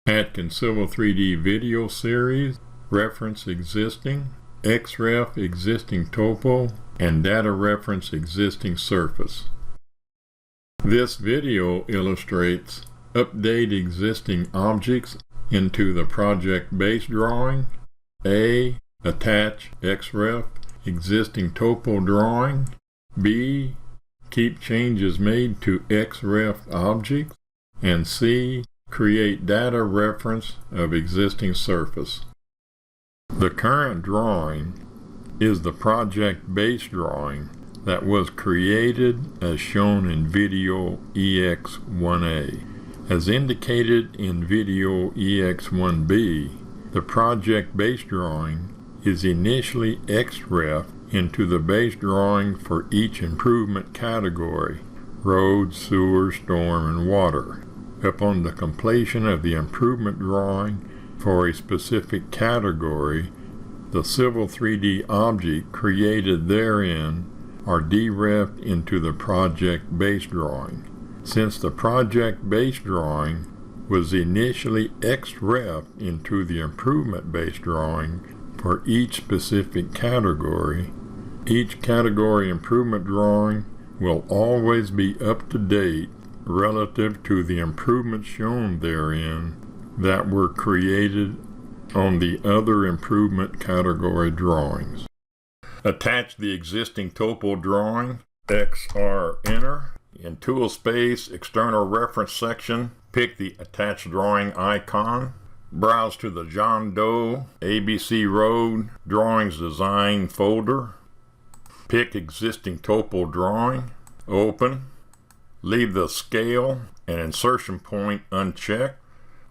Atkins Civil 3D video series, reference existing, XREF existing topo, and data reference existing surface. This video illustrates update existing objects into the project base drawing, A. Attach XREF existing topo drawing, B. Keep changes made to XREF objects, and C. Create data reference of existing surface. The current drawing is the project base drawing that was created as shown in video EX1A. As indicated in video EX1B, the project base drawing is initially XREF into the base drawing for each improvement category: road, sewer, storm, and water. Upon the completion of the improvement drawing for a specific category, the Civil 3D object created therein are derefed into the project base drawing. Since the project base drawing was initially XREF into the improvement base drawing for each specific category, each category improvement drawing will always be up to date relative to the improvements shown therein that were created on the other improvement category drawings. Attach the existing topo drawing, XR enter. In Tool Space External Reference section, pick the Attached Drawing icon. Browse to the John Doe ABC Road Drawings Design folder. Pick existing topo drawing. Open. Leave the scale and insertion point unchecked.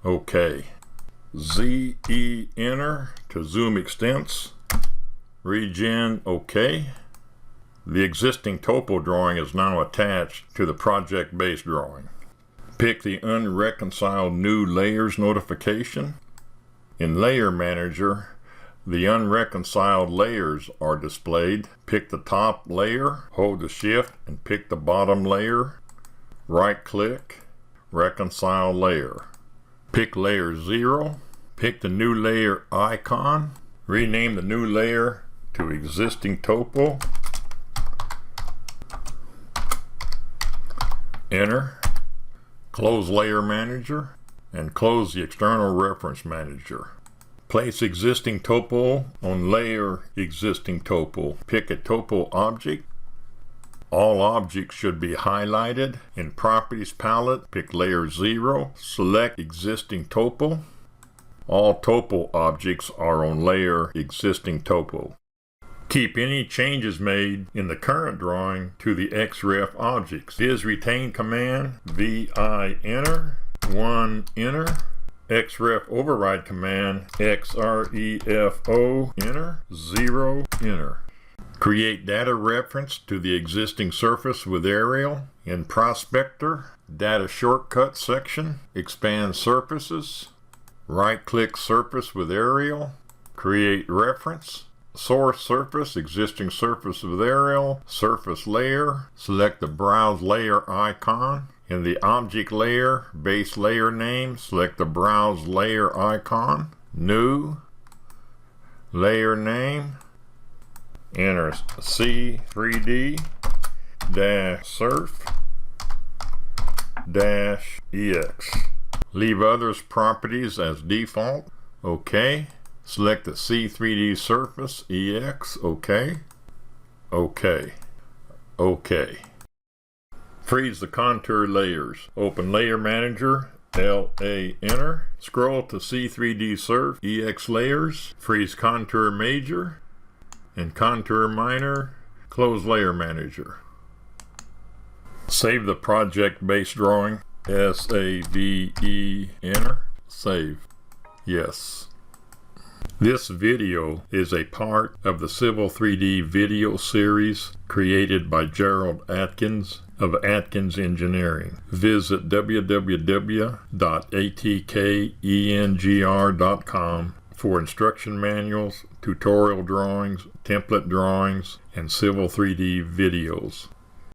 OK. ZE enter to zoom extents. Regen OK. The existing topo drawing is now attached to the project base drawing. Pick the Unreconciled New Layers notification. In Layer Manager, the unreconciled layers are displayed. Pick the top layer, hold the shift, and pick the bottom layer. Right-click, Reconcile Layer. Pick Layer 0. Pick the new layer icon. Rename the new layer to Existing Topo. Enter. Close Layer Manager and close the External Reference Manager. Place existing topo on layer existing topo. Pick a topo object. All objects should be highlighted. In Properties palette, pick Layer 0. Select Existing Topo. All topo objects are on layer existing topo. Keep any changes made in the current drawing to the XREF objects. Viz retain command, VI enter, 1 enter. XREF override command, XREFO enter, 0 enter. Create data reference to the existing surface with aerial. In Prospector, Data Shortcut section, expand surfaces. Right-click surface with aerial. Create reference. Source surface, existing surface with aerial. Surface layer. Select the Browse Layer icon. In the Object layer, base layer name, select the Browse Layer icon. New. Layer name. Enter C3D-surf-EX. Leave others properties as default. OK. Select the C3D surface EX. OK. OK. OK. Freeze the contour layers. Open Layer Manager. LA enter. Scroll to C3D surf EX layers. Freeze contour major and contour minor. Close Layer Manager. Save the project base drawing. SAVE enter. Save. Yes. This video is a part of the Civil 3D video series created by Gerald Atkins of Atkins Engineering. Visit www.atkengr.com for instruction manuals, tutorial drawings, template drawings, and Civil 3D videos.